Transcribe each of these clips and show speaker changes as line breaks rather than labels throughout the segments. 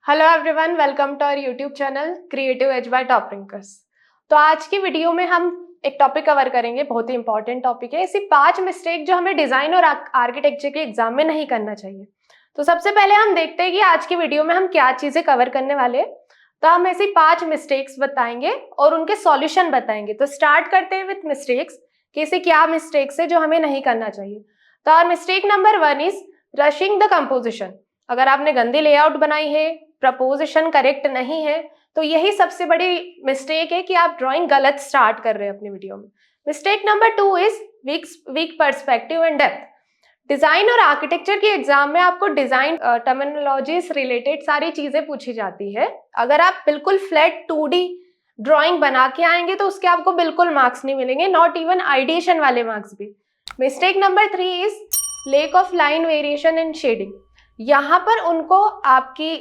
Hello everyone, welcome to our YouTube channel Creative Edge by Top Rankers. तो आज की video में हम एक टॉपिक कवर करेंगे, बहुत ही इंपॉर्टेंट टॉपिक है। ऐसी 5 मिस्टेक जो हमें डिजाइन और आर्किटेक्चर के एग्जाम में नहीं करना चाहिए। तो सबसे पहले हम देखते हैं कि आज की वीडियो में हम क्या चीजें कवर करने वाले हैं। तो हम ऐसी 5 मिस्टेक्स बताएंगे और उनके सॉल्यूशन बताएंगे। तो स्टार्ट करते हैं विथ मिस्टेक्स कि ऐसी क्या मिस्टेक्स है जो हमें नहीं करना चाहिए। तो और mistake number 1 is rushing the composition. अगर आपने गंदी लेआउट बनाई है, प्रपोजिशन करेक्ट नहीं है, तो यही सबसे बड़ी मिस्टेक है कि आप ड्राइंग गलत स्टार्ट कर रहे हैं अपनी वीडियो में। Mistake number 2 is weak perspective and depth. Design और आर्किटेक्चर के एग्जाम में आपको डिजाइन टर्मिनोलॉजीज रिलेटेड सारी चीजें पूछी जाती है। अगर आप बिल्कुल फ्लैट 2D ड्राइंग बना के आएंगे तो उसके आपको बिल्कुल मार्क्स नहीं मिलेंगे, नॉट इवन आइडिएशन वाले मार्क्स भी। Mistake number 3 is lack of line variation and shading. यहाँ पर उनको आपकी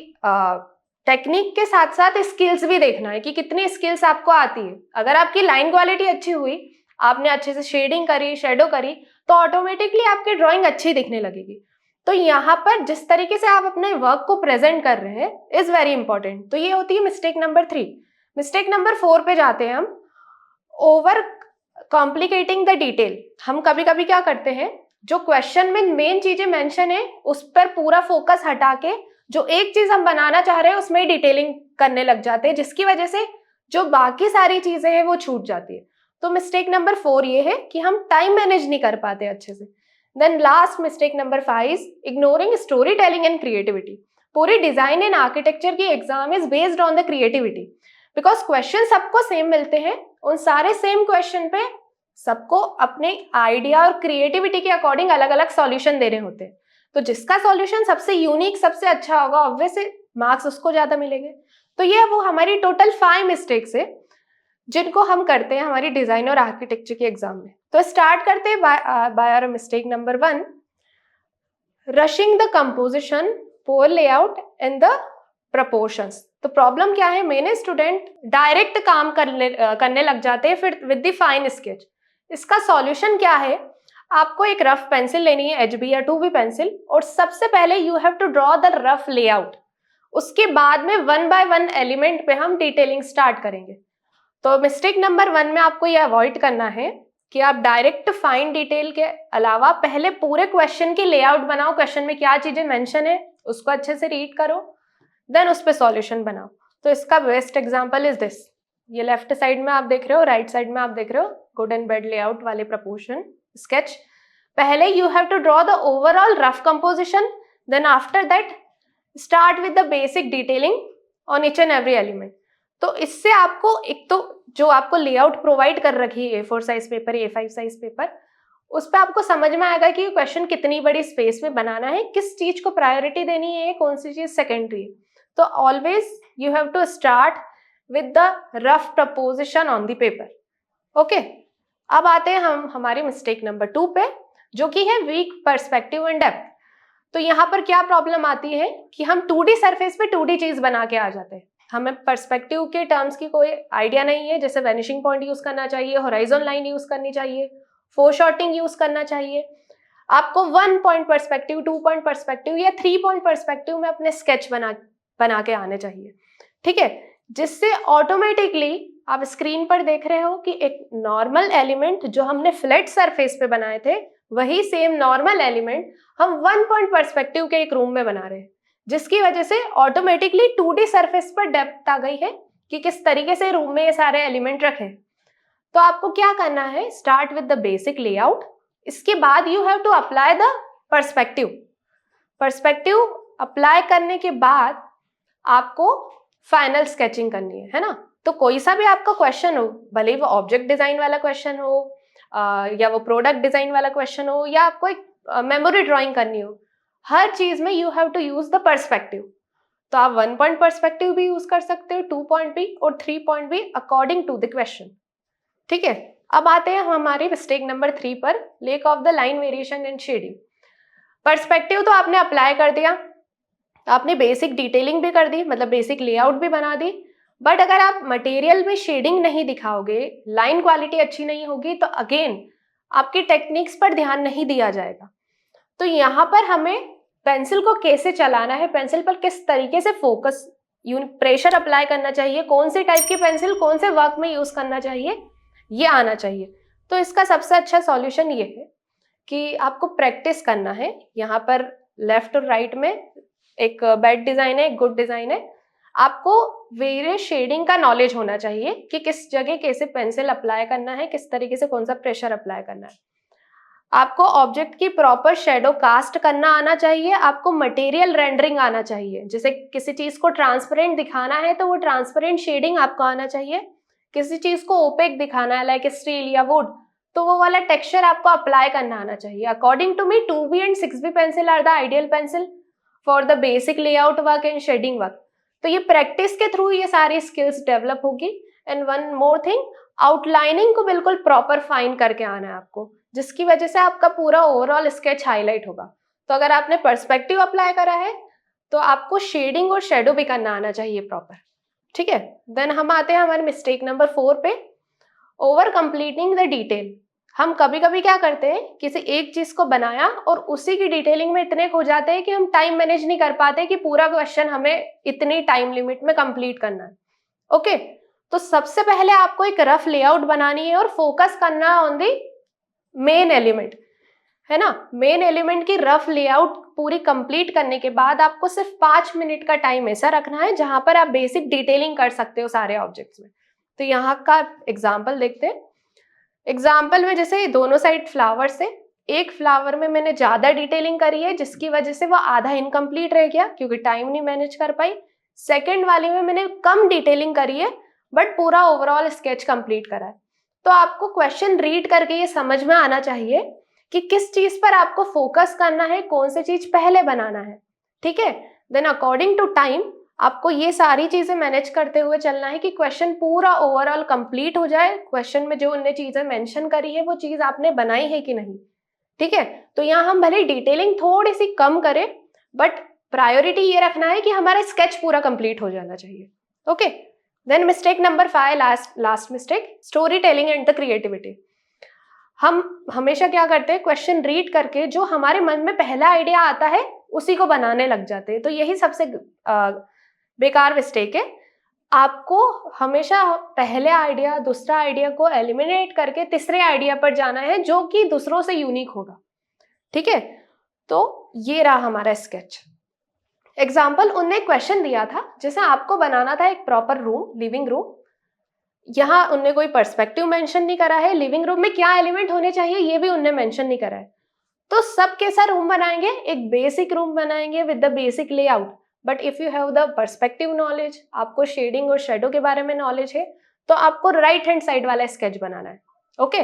टेक्निक के साथ साथ स्किल्स भी देखना है कि कितनी स्किल्स आपको आती है। अगर आपकी लाइन क्वालिटी अच्छी हुई, आपने अच्छे से शेडिंग करी, शेडो करी, तो ऑटोमेटिकली आपकी ड्राइंग अच्छी दिखने लगेगी। तो यहाँ पर जिस तरीके से आप अपने वर्क को प्रेजेंट कर रहे हैं इज वेरी इंपॉर्टेंट। तो ये होती है मिस्टेक नंबर 3। मिस्टेक नंबर 4 पे जाते हैं हम, ओवर कॉम्प्लिकेटिंग द डिटेल। हम कभी कभी क्या करते हैं, जो क्वेश्चन में मेन चीजें मेंशन है उस पर पूरा फोकस हटा के जो एक चीज हम बनाना चाह रहे हैं उसमें डिटेलिंग करने लग जाते हैं, जिसकी वजह से जो बाकी सारी चीजें हैं वो छूट जाती है। तो मिस्टेक नंबर 4 ये है कि हम टाइम मैनेज नहीं कर पाते अच्छे से। Then last mistake number 5 is ignoring story telling and creativity. पूरी डिजाइन एंड आर्किटेक्चर की exam is based on the creativity, because question सबको सेम मिलते हैं। उन सारे सेम क्वेश्चन पे सबको अपने आइडिया और क्रिएटिविटी के अकॉर्डिंग अलग अलग सॉल्यूशन देने होते हैं। तो जिसका सॉल्यूशन सबसे यूनिक, सबसे अच्छा होगा, ऑब्वियसली मार्क्स उसको ज्यादा मिलेंगे। तो ये वो हमारी टोटल 5 मिस्टेक्स है जिनको हम करते हैं हमारी डिजाइन और आर्किटेक्चर के एग्जाम में। तो स्टार्ट करते हैं by our mistake number 1, rushing the composition, poor layout and the proportions. तो प्रॉब्लम क्या है, मेरे स्टूडेंट डायरेक्ट काम करने लग जाते हैं फिर विद द फाइन स्केच। इसका सॉल्यूशन क्या है, आपको एक रफ पेंसिल लेनी है, HB या 2B पेंसिल, और सबसे पहले you have to draw the rough layout. उसके बाद में 1 बाय 1 एलिमेंट पे हम डिटेलिंग स्टार्ट करेंगे। तो मिस्टेक नंबर 1 में आपको ये अवॉइड करना है कि आप डायरेक्ट फाइन डिटेल के अलावा पहले पूरे क्वेश्चन की लेआउट बनाओ, क्वेश्चन में क्या चीजें मेंशन है उसको अच्छे से रीड करो, देन उस पर सॉल्यूशन बनाओ। तो इसका बेस्ट एग्जांपल इज दिस। ये लेफ्ट साइड में आप देख रहे हो, राइट साइड में आप देख रहे हो गुड एंड बैड लेआउट वाले प्रपोर्शन स्केच। पहले you have to draw the overall rough composition, then after that start with the basic detailing on each and every element. तो इससे आपको एक तो जो आपको लेआउट प्रोवाइड कर रखी है A4 size paper, A5 size paper, उस पर आपको समझ में आएगा कि क्वेश्चन कितनी बड़ी स्पेस में बनाना है, किस चीज को प्रायोरिटी देनी है, कौन सी चीज सेकेंडरी है। तो always you have to start with the rough proposition on the paper. Okay, अब आते हैं हम हमारी मिस्टेक नंबर 2 पे, जो कि है वीक पर्सपेक्टिव एंड डेप्थ। तो यहाँ पर क्या प्रॉब्लम आती है कि हम 2D सरफेस पे 2D चीज बना के आ जाते हैं। हमें पर्सपेक्टिव के टर्म्स की कोई आइडिया नहीं है, जैसे वैनिशिंग पॉइंट यूज करना चाहिए, होराइजन लाइन यूज करनी चाहिए, फोरशॉर्टिंग यूज करना चाहिए। आपको 1 पॉइंट पर्सपेक्टिव, 2 पॉइंट पर्सपेक्टिव या 3 पॉइंट पर्सपेक्टिव में अपने स्केच बना के आने चाहिए, ठीक है, जिससे ऑटोमेटिकली आप स्क्रीन पर देख रहे हो कि एक नॉर्मल एलिमेंट जो हमने फ्लैट सरफेस पे बनाए थे, वही सेम नॉर्मल एलिमेंट हम 1 पॉइंट पर्सपेक्टिव के एक रूम में बना रहे हैं, जिसकी वजह से ऑटोमेटिकली 2D सरफेस पर डेप्थ आ गई है कि किस तरीके से रूम में ये सारे एलिमेंट रखे। तो आपको क्या करना है, start with the basic layout, इसके बाद you have to apply the perspective. Perspective apply करने के बाद आपको फाइनल स्केचिंग करनी है ना। तो कोई सा भी आपका क्वेश्चन हो, भले ही वो ऑब्जेक्ट डिजाइन वाला क्वेश्चन हो या वो प्रोडक्ट डिजाइन वाला क्वेश्चन हो, या आपको एक मेमोरी ड्राइंग करनी हो, हर चीज में you have to use the perspective. तो आप 1 पॉइंट पर्सपेक्टिव भी यूज कर सकते हो, 2 पॉइंट भी और 3 पॉइंट भी, अकॉर्डिंग टू द क्वेश्चन, ठीक है। अब आते हैं हमारी मिस्टेक नंबर 3 पर, lack of the line variation and shading. Perspective तो आपने अप्लाई कर दिया, आपने बेसिक डिटेलिंग भी कर दी, मतलब बेसिक लेआउट भी बना दी, बट अगर आप मटेरियल में शेडिंग नहीं दिखाओगे, लाइन क्वालिटी अच्छी नहीं होगी, तो अगेन आपकी टेक्निक्स पर ध्यान नहीं दिया जाएगा। तो यहाँ पर हमें पेंसिल को कैसे चलाना है, पेंसिल पर किस तरीके से फोकस प्रेशर अप्लाई करना चाहिए, कौन सी टाइप की पेंसिल कौन से वर्क में यूज करना चाहिए, ये आना चाहिए। तो इसका सबसे अच्छा सॉल्यूशन ये है कि आपको प्रैक्टिस करना है। यहाँ पर लेफ्ट और राइट में एक बैड डिजाइन है, एक गुड डिजाइन है। आपको वेरियस शेडिंग का नॉलेज होना चाहिए कि किस जगह कैसे पेंसिल अप्लाई करना है, किस तरीके से कौन सा प्रेशर अप्लाई करना है। आपको ऑब्जेक्ट की प्रॉपर शेडो कास्ट करना आना चाहिए। आपको मटेरियल रेंडरिंग आना चाहिए, जैसे किसी चीज को ट्रांसपेरेंट दिखाना है तो वो ट्रांसपेरेंट शेडिंग आपको आना चाहिए। किसी चीज को ओपेक दिखाना है लाइक स्टील या वुड, तो वो वाला टेक्सचर आपको अप्लाई करना आना चाहिए। According to me 2B and 6B pencil are the ideal pencil for the basic layout work and shading work. तो ये प्रैक्टिस के थ्रू ये सारी स्किल्स डेवलप होगी। And one more thing, outlining को बिल्कुल प्रॉपर फाइन करके आना है आपको, जिसकी वजह से आपका पूरा ओवरऑल स्केच हाईलाइट होगा। तो अगर आपने पर्सपेक्टिव अप्लाई करा है तो आपको शेडिंग और शेडो भी करना आना चाहिए प्रॉपर, ठीक है। देन हम आते हैं हमारे मिस्टेक नंबर 4 पे, ओवर कंप्लीटिंग द डिटेल। हम कभी कभी क्या करते हैं, किसी एक चीज को बनाया और उसी की डिटेलिंग में इतने खो जाते हैं कि हम टाइम मैनेज नहीं कर पाते कि पूरा क्वेश्चन हमें इतनी टाइम लिमिट में कंप्लीट करना है। ओके, तो सबसे पहले आपको एक रफ लेआउट बनानी है और फोकस करना है ऑन दी मेन एलिमेंट, है ना। मेन एलिमेंट की रफ लेआउट पूरी कंप्लीट करने के बाद आपको सिर्फ 5 मिनट का टाइम ऐसा रखना है जहां पर आप बेसिक डिटेलिंग कर सकते हो सारे ऑब्जेक्ट्स में। तो यहाँ का एग्जाम्पल देखते हैं। एग्जाम्पल में जैसे दोनों साइड फ्लावर से, एक फ्लावर में मैंने ज्यादा डिटेलिंग करी है जिसकी वजह से वो आधा इनकम्प्लीट रह गया क्योंकि टाइम नहीं मैनेज कर पाई। सेकेंड वाली में मैंने कम डिटेलिंग करी है बट पूरा ओवरऑल स्केच कंप्लीट करा है। तो आपको क्वेश्चन रीड करके ये समझ में आना चाहिए कि किस चीज पर आपको फोकस करना है, कौन सी चीज पहले बनाना है, ठीक है। देन अकॉर्डिंग टू टाइम आपको ये सारी चीजें मैनेज करते हुए चलना है कि क्वेश्चन पूरा ओवरऑल कंप्लीट हो जाए। क्वेश्चन में जो उन्होंने चीजें मेंशन करी है वो चीज आपने बनाई है कि नहीं, ठीक है। तो यहाँ हम भले डिटेलिंग थोड़ी सी कम करें बट प्रायोरिटी ये रखना है कि हमारा स्केच पूरा कंप्लीट हो जाना चाहिए। Okay, then mistake number 5, last mistake, story telling and the creativity. हम हमेशा क्या करते हैं, क्वेश्चन रीड करके जो हमारे मन में पहला आइडिया आता है उसी को बनाने लग जाते हैं। तो यही सबसे बेकार मिस्टेक है। आपको हमेशा पहले आइडिया, दूसरा आइडिया को एलिमिनेट करके तीसरे आइडिया पर जाना है जो कि दूसरों से यूनिक होगा, ठीक है। तो ये रहा हमारा स्केच। एग्जाम्पल, उनने क्वेश्चन दिया था जैसे आपको बनाना था एक प्रॉपर रूम, लिविंग रूम। यहाँ उनने कोई पर्सपेक्टिव मेंशन नहीं करा है, लिविंग रूम में क्या एलिमेंट होने चाहिए ये भी उनने मेंशन नहीं करा है। तो सब कैसा रूम बनाएंगे, एक बेसिक रूम बनाएंगे with the basic layout. But if you have the perspective knowledge, आपको शेडिंग और शेडो के बारे में नॉलेज है, तो आपको राइट हैंड साइड वाला स्केच बनाना है। ओके,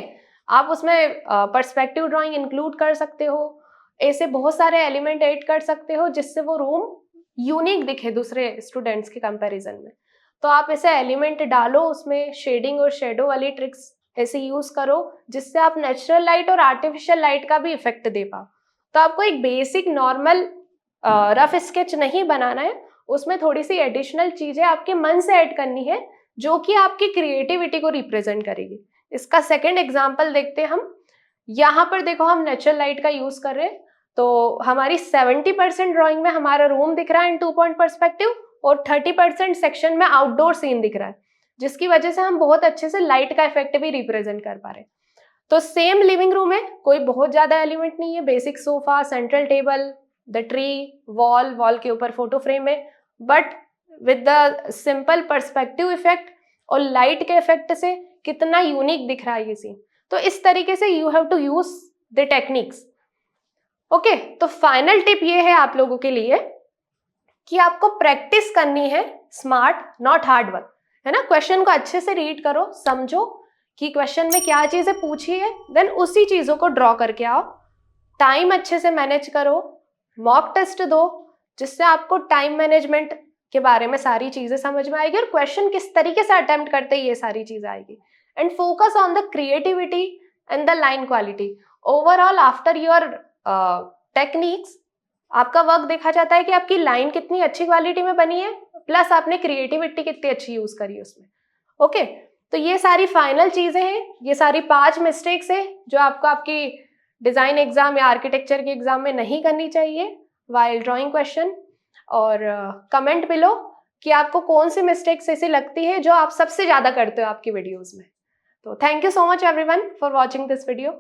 आप उसमें पर्सपेक्टिव ड्राइंग इंक्लूड कर सकते हो, ऐसे बहुत सारे एलिमेंट ऐड कर सकते हो जिससे वो रूम यूनिक दिखे दूसरे स्टूडेंट्स के कंपैरिजन में। तो आप ऐसे एलिमेंट डालो उसमें, शेडिंग और शेडो वाली ट्रिक्स ऐसे यूज करो जिससे आप नेचुरल लाइट और आर्टिफिशियल लाइट का भी इफेक्ट दे पाओ। तो आपको एक बेसिक नॉर्मल रफ स्केच नहीं बनाना है, उसमें थोड़ी सी एडिशनल चीजें आपके मन से ऐड करनी है जो कि आपकी क्रिएटिविटी को रिप्रेजेंट करेगी। इसका सेकेंड एग्जाम्पल देखते हैं हम। यहाँ पर देखो हम नेचुरल लाइट का यूज कर रहे हैं, तो हमारी 70% ड्रॉइंग में हमारा रूम दिख रहा है इन 2 पॉइंट पर्सपेक्टिव और 30% सेक्शन में आउटडोर सीन दिख रहा है, जिसकी वजह से हम बहुत अच्छे से लाइट का इफेक्ट भी रिप्रेजेंट कर पा रहे हैं। तो सेम लिविंग रूम है, कोई बहुत ज्यादा एलिमेंट नहीं है, basic sofa, central table, the tree, wall के ऊपर फोटो फ्रेम है, but with the simple perspective effect और लाइट के इफेक्ट से कितना यूनिक दिख रहा है ये सीन। तो इस तरीके से you have to use the techniques. Okay, तो फाइनल टिप ये है आप लोगों के लिए कि आपको प्रैक्टिस करनी है, स्मार्ट नॉट हार्ड वर्क, है ना। क्वेश्चन को अच्छे से रीड करो, समझो कि क्वेश्चन में क्या चीजें पूछी है, देन उसी चीजों को ड्रॉ करके आओ। टाइम अच्छे से मैनेज करो, मॉक टेस्ट दो जिससे आपको टाइम मैनेजमेंट के बारे में सारी चीजें समझ में आएगी और क्वेश्चन किस तरीके से अटेम्प्ट करते ये सारी चीजें आएगी। And focus on the creativity and the line quality. Overall after your techniques आपका वर्क देखा जाता है कि आपकी लाइन कितनी अच्छी क्वालिटी में बनी है, प्लस आपने क्रिएटिविटी कितनी अच्छी यूज करी उसमें। ओके, तो ये सारी फाइनल चीजें हैं, ये सारी 5 मिस्टेक्स है जो आपको आपकी डिजाइन एग्जाम या आर्किटेक्चर के एग्जाम में नहीं करनी चाहिए वाइल ड्राइंग क्वेश्चन। और कमेंट बिलो कि आपको कौन सी मिस्टेक्स ऐसी लगती है जो आप सबसे ज़्यादा करते हो आपकी वीडियोज़ में। तो thank you so much everyone for watching this video.